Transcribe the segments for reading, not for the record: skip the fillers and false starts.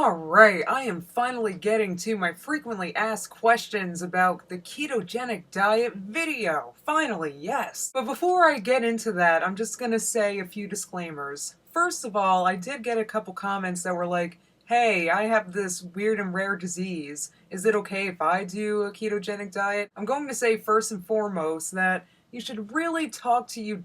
Alright, I am finally getting to my frequently asked questions about the ketogenic diet video. Finally, yes. But before I get into that, I'm just gonna say a few disclaimers. First of all, I did get a couple comments that were like, hey, I have this weird and rare disease. Is it okay if I do a ketogenic diet? I'm going to say first and foremost that you should really talk to your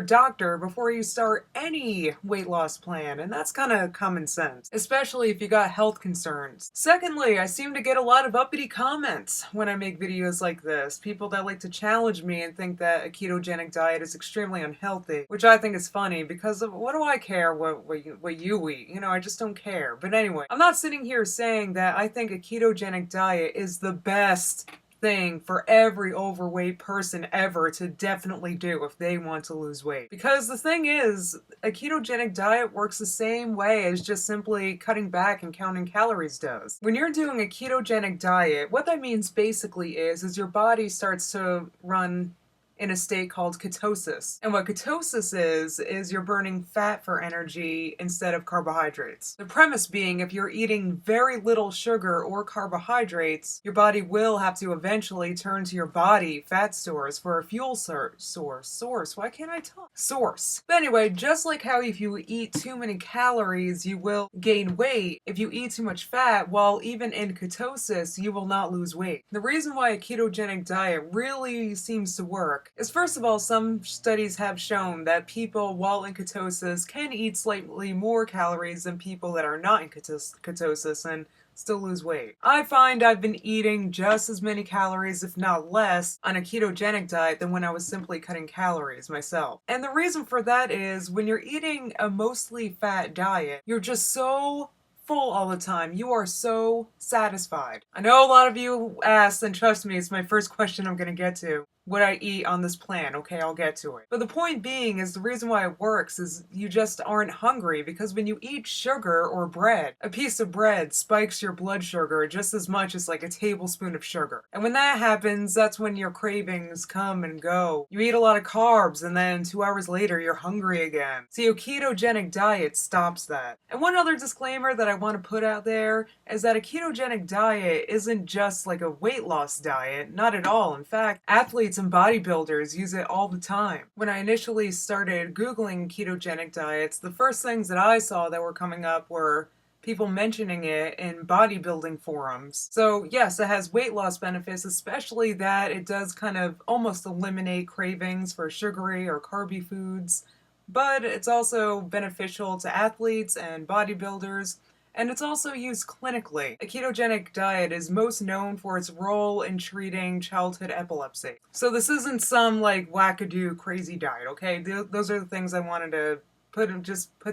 doctor before you start any weight loss plan, and that's kind of common sense, especially if you got health concerns. Secondly, I seem to get a lot of uppity comments when I make videos like this. People that like to challenge me and think that a ketogenic diet is extremely unhealthy, which I think is funny because of what do I care what you eat? You know, I just don't care. But anyway, I'm not sitting here saying that I think a ketogenic diet is the best thing for every overweight person ever to definitely do if they want to lose weight. Because the thing is, a ketogenic diet works the same way as just simply cutting back and counting calories does. When you're doing a ketogenic diet, what that means basically is your body starts to run in a state called ketosis. And what ketosis is you're burning fat for energy instead of carbohydrates. The premise being, if you're eating very little sugar or carbohydrates, your body will have to eventually turn to your body fat stores for a fuel source. Why can't I talk? Source. But anyway, just like how if you eat too many calories, you will gain weight, if you eat too much fat, while even in ketosis, you will not lose weight. The reason why a ketogenic diet really seems to work is, first of all, some studies have shown that people while in ketosis can eat slightly more calories than people that are not in ketosis and still lose weight. I find I've been eating just as many calories, if not less, on a ketogenic diet than when I was simply cutting calories myself. And the reason for that is when you're eating a mostly fat diet, you're just so full all the time. You are so satisfied. I know a lot of you asked, and trust me, it's my first question I'm gonna get to. What I eat on this plan. Okay, I'll get to it. But the point being is the reason why it works is you just aren't hungry, because when you eat sugar or bread, a piece of bread spikes your blood sugar just as much as like a tablespoon of sugar. And when that happens, that's when your cravings come and go. You eat a lot of carbs and then 2 hours later you're hungry again. See, a ketogenic diet stops that. And one other disclaimer that I want to put out there is that a ketogenic diet isn't just like a weight loss diet. Not at all. In fact, athletes and bodybuilders use it all the time. When I initially started Googling ketogenic diets, the first things that I saw that were coming up were people mentioning it in bodybuilding forums. So yes, it has weight loss benefits, especially that it does kind of almost eliminate cravings for sugary or carby foods, but it's also beneficial to athletes and bodybuilders. And it's also used clinically. A ketogenic diet is most known for its role in treating childhood epilepsy. So this isn't some like wackadoo crazy diet, okay? Those are the things I wanted to put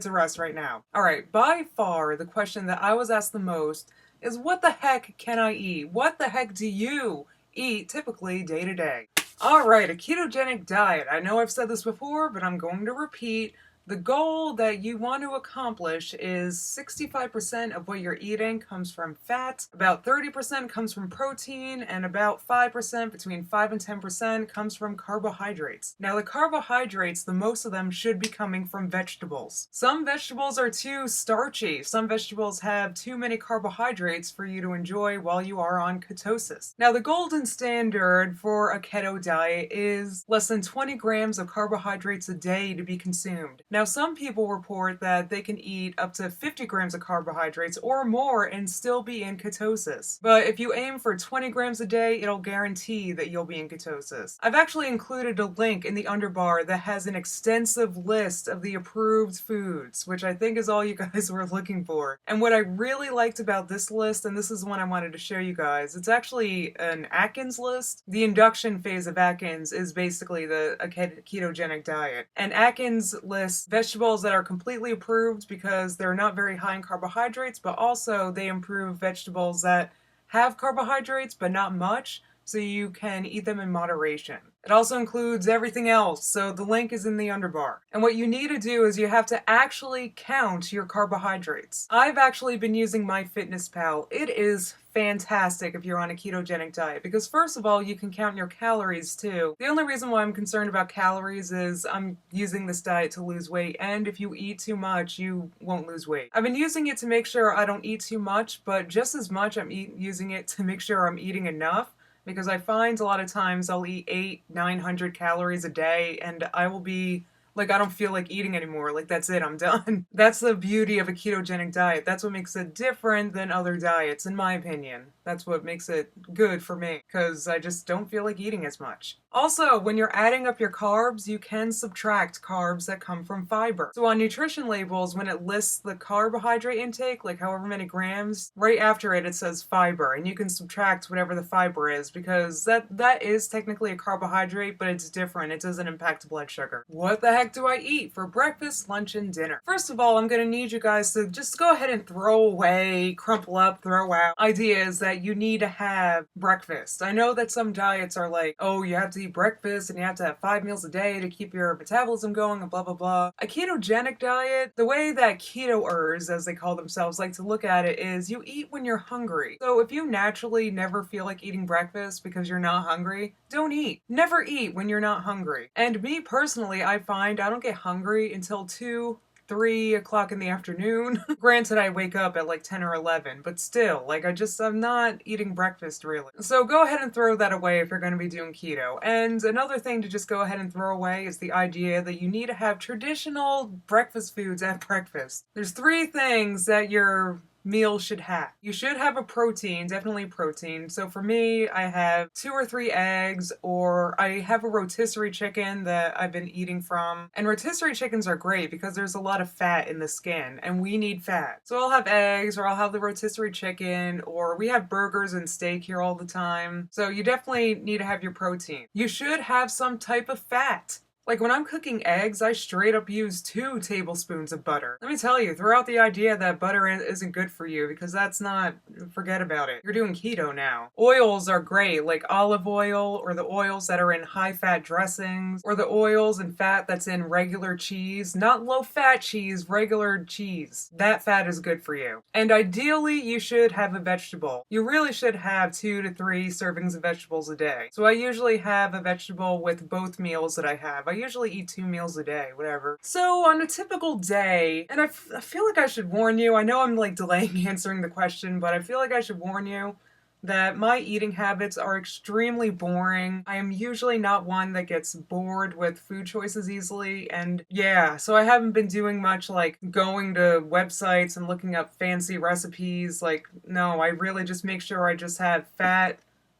to rest right now. Alright, by far the question that I was asked the most is, what the heck can I eat? What the heck do you eat typically day to day? Alright, a ketogenic diet. I know I've said this before, but I'm going to repeat. The goal that you want to accomplish is 65% of what you're eating comes from fat, about 30% comes from protein, and about 5%, between 5 and 10%, comes from carbohydrates. Now the carbohydrates, the most of them should be coming from vegetables. Some vegetables are too starchy. Some vegetables have too many carbohydrates for you to enjoy while you are on ketosis. Now the golden standard for a keto diet is less than 20 grams of carbohydrates a day to be consumed. Now, some people report that they can eat up to 50 grams of carbohydrates or more and still be in ketosis. But if you aim for 20 grams a day, it'll guarantee that you'll be in ketosis. I've actually included a link in the underbar that has an extensive list of the approved foods, which I think is all you guys were looking for. And what I really liked about this list, and this is one I wanted to show you guys, it's actually an Atkins list. The induction phase of Atkins is basically a ketogenic diet. And Atkins lists vegetables that are completely approved because they're not very high in carbohydrates, but also they improve vegetables that have carbohydrates but not much, so you can eat them in moderation. It also includes everything else, so the link is in the underbar. And what you need to do is you have to actually count your carbohydrates. I've actually been using MyFitnessPal. It is fantastic if you're on a ketogenic diet because first of all, you can count your calories too. The only reason why I'm concerned about calories is I'm using this diet to lose weight, and if you eat too much, you won't lose weight. I've been using it to make sure I don't eat too much, but just as much I'm using it to make sure I'm eating enough, because I find a lot of times I'll eat 800-900 calories a day and I will be like, I don't feel like eating anymore. Like, that's it, I'm done. That's the beauty of a ketogenic diet. That's what makes it different than other diets, in my opinion. That's what makes it good for me, because I just don't feel like eating as much. Also, when you're adding up your carbs, you can subtract carbs that come from fiber. So on nutrition labels, when it lists the carbohydrate intake, like however many grams, right after it says fiber, and you can subtract whatever the fiber is, because that is technically a carbohydrate, but it's different. It doesn't impact blood sugar. What the heck do I eat for breakfast, lunch, and dinner? First of all, I'm gonna need you guys to just go ahead and throw away, crumple up, throw out ideas that you need to have breakfast. I know that some diets are like, oh, you have to eat breakfast and you have to have 5 meals a day to keep your metabolism going and blah, blah, blah. A ketogenic diet, the way that ketoers, as they call themselves, like to look at it is you eat when you're hungry. So if you naturally never feel like eating breakfast because you're not hungry, don't eat. Never eat when you're not hungry. And me personally, I find I don't get hungry until 2-3 o'clock in the afternoon. Granted, I wake up at like 10 or 11, but still, like I'm not eating breakfast really. So go ahead and throw that away if you're going to be doing keto. And another thing to just go ahead and throw away is the idea that you need to have traditional breakfast foods at breakfast. There's 3 things that your meal should have. You should have a protein, definitely protein. So for me, I have 2 or 3 eggs, or I have a rotisserie chicken that I've been eating from. And rotisserie chickens are great because there's a lot of fat in the skin and we need fat. So I'll have eggs, or I'll have the rotisserie chicken, or we have burgers and steak here all the time. So you definitely need to have your protein. You should have some type of fat. Like when I'm cooking eggs, I straight up use 2 tablespoons of butter. Let me tell you, throw out the idea that butter isn't good for you, because that's not, forget about it. You're doing keto now. Oils are great, like olive oil, or the oils that are in high-fat dressings, or the oils and fat that's in regular cheese. Not low-fat cheese, regular cheese. That fat is good for you. And ideally, you should have a vegetable. You really should have 2 to 3 servings of vegetables a day. So I usually have a vegetable with both meals that I have. I usually eat 2 meals a day, whatever. So on a typical day, and I feel like I should warn you, I know I'm like delaying answering the question, but I feel like I should warn you that my eating habits are extremely boring. I am usually not one that gets bored with food choices easily, and yeah, so I haven't been doing much like going to websites and looking up fancy recipes. Like, no, I really just make sure I just have fat,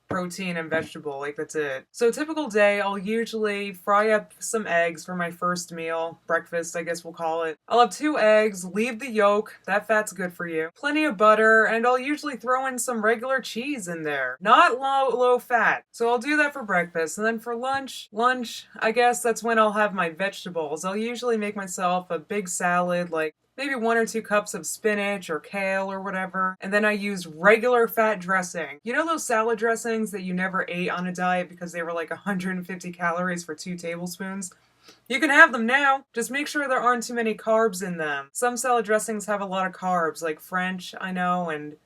protein, and vegetable, like that's it. So typical day, I'll usually fry up some eggs for my first meal, breakfast I guess we'll call it. I'll have 2 eggs, leave the yolk, that fat's good for you. Plenty of butter, and I'll usually throw in some regular cheese in there. Not low fat. So I'll do that for breakfast, and then for lunch, I guess that's when I'll have my vegetables. I'll usually make myself a big salad, like maybe 1 or 2 cups of spinach or kale or whatever. And then I use regular fat dressing. You know those salad dressings that you never ate on a diet because they were like 150 calories for 2 tablespoons? You can have them now. Just make sure there aren't too many carbs in them. Some salad dressings have a lot of carbs, like French, I know, and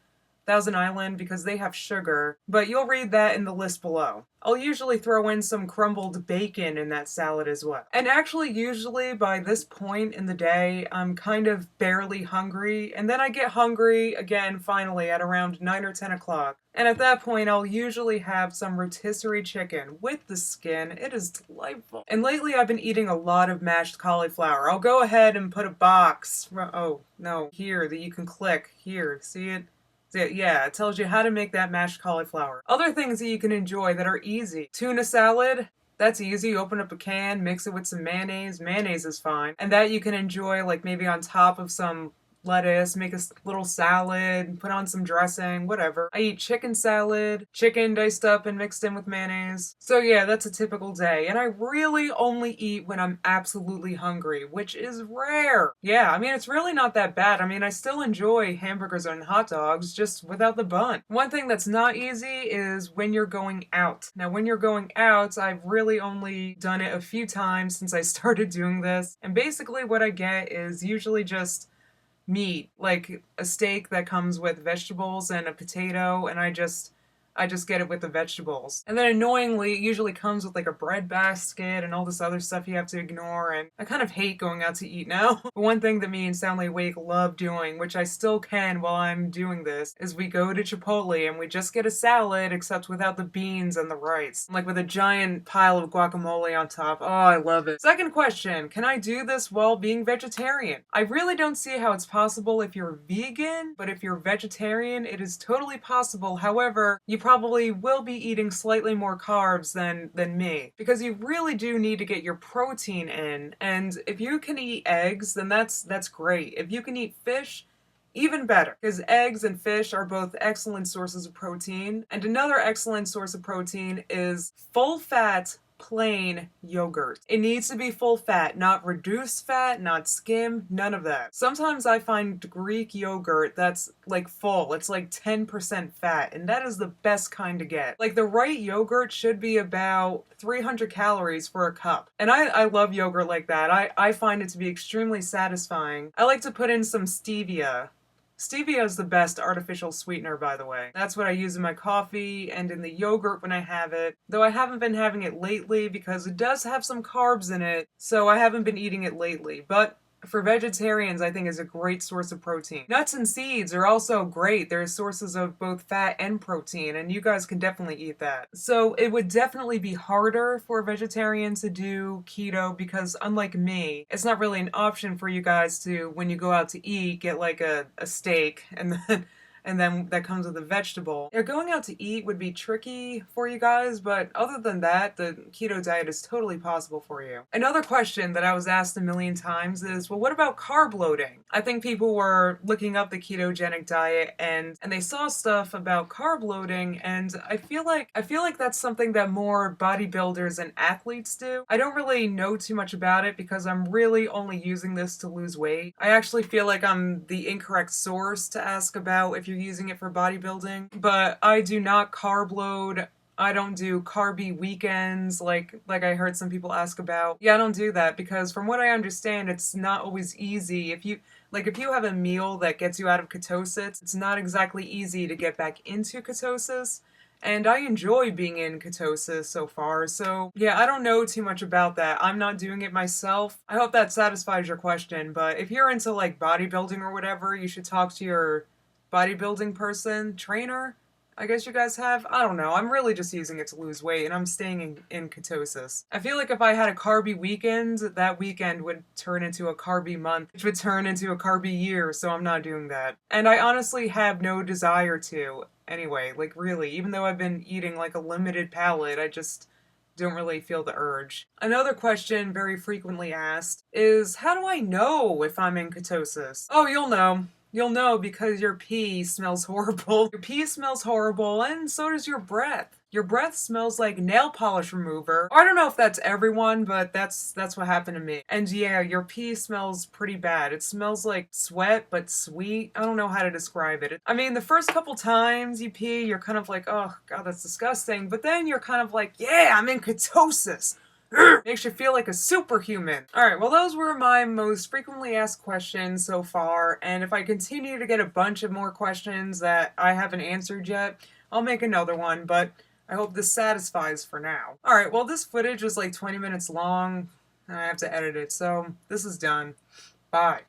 Thousand Island, because they have sugar, but you'll read that in the list below. I'll usually throw in some crumbled bacon in that salad as well. And actually, usually by this point in the day, I'm kind of barely hungry, and then I get hungry again finally at around 9 or 10 o'clock. And at that point, I'll usually have some rotisserie chicken with the skin. It is delightful. And lately, I've been eating a lot of mashed cauliflower. I'll go ahead and put a box, oh no, here, that you can click. Here, see it? Yeah, it tells you how to make that mashed cauliflower. Other things that you can enjoy that are easy. Tuna salad, that's easy. You open up a can, mix it with some mayonnaise. Mayonnaise is fine. And that you can enjoy like maybe on top of some lettuce, make a little salad, put on some dressing, whatever. I eat chicken salad, chicken diced up and mixed in with mayonnaise. So yeah, that's a typical day. And I really only eat when I'm absolutely hungry, which is rare. Yeah, I mean, it's really not that bad. I mean, I still enjoy hamburgers and hot dogs, just without the bun. One thing that's not easy is when you're going out. Now, when you're going out, I've really only done it a few times since I started doing this. And basically what I get is usually just meat, like a steak that comes with vegetables and a potato, and I just get it with the vegetables. And then annoyingly, it usually comes with like a bread basket and all this other stuff you have to ignore, and I kind of hate going out to eat now. But one thing that me and Soundly Awake love doing, which I still can while I'm doing this, is we go to Chipotle and we just get a salad, except without the beans and the rice. Like with a giant pile of guacamole on top. Oh, I love it. Second question, can I do this while being vegetarian? I really don't see how it's possible if you're vegan, but if you're vegetarian, it is totally possible. However, you probably will be eating slightly more carbs than me, because you really do need to get your protein in. And if you can eat eggs, then that's great. If you can eat fish, even better, because eggs and fish are both excellent sources of protein. And another excellent source of protein is full fat plain yogurt. It needs to be full fat, not reduced fat, not skim, none of that. Sometimes I find Greek yogurt that's like full, it's like 10% fat, and that is the best kind to get. Like the right yogurt should be about 300 calories for a cup. And I love yogurt like that. I find it to be extremely satisfying. I like to put in some stevia. Stevia is the best artificial sweetener, by the way. That's what I use in my coffee and in the yogurt when I have it. Though I haven't been having it lately because it does have some carbs in it, so I haven't been eating it lately. But for vegetarians, I think is a great source of protein. Nuts and seeds are also great. They're sources of both fat and protein, and you guys can definitely eat that. So it would definitely be harder for vegetarians to do keto because unlike me, it's not really an option for you guys to, when you go out to eat, get like a steak and then that comes with a vegetable. Yeah, going out to eat would be tricky for you guys, but other than that, the keto diet is totally possible for you. Another question that I was asked a million times is, well, what about carb loading? I think people were looking up the ketogenic diet and they saw stuff about carb loading, and I feel like that's something that more bodybuilders and athletes do. I don't really know too much about it because I'm really only using this to lose weight. I actually feel like I'm the incorrect source to ask about if you're using it for bodybuilding, but I do not carb load. I don't do carby weekends like I heard some people ask about. Yeah, I don't do that because from what I understand, it's not always easy. If you have a meal that gets you out of ketosis, it's not exactly easy to get back into ketosis. And I enjoy being in ketosis so far, so yeah, I don't know too much about that. I'm not doing it myself. I hope that satisfies your question, but if you're into like bodybuilding or whatever, you should talk to your bodybuilding person, trainer, I guess you guys have. I don't know. I'm really just using it to lose weight, and I'm staying in ketosis. I feel like if I had a carby weekend, that weekend would turn into a carby month, which would turn into a carby year, so I'm not doing that. And I honestly have no desire to. Anyway, like really, even though I've been eating like a limited palate, I just don't really feel the urge. Another question very frequently asked is, how do I know if I'm in ketosis? Oh, you'll know. You'll know because your pee smells horrible. Your pee smells horrible, and so does your breath. Your breath smells like nail polish remover. I don't know if that's everyone, but that's what happened to me. And yeah, your pee smells pretty bad. It smells like sweat, but sweet. I don't know how to describe it. I mean, the first couple times you pee, you're kind of like, oh god, that's disgusting. But then you're kind of like, yeah, I'm in ketosis. Makes you feel like a superhuman. Alright, well those were my most frequently asked questions so far, and if I continue to get a bunch of more questions that I haven't answered yet, I'll make another one, but I hope this satisfies for now. Alright, well this footage was like 20 minutes long, and I have to edit it, so this is done. Bye.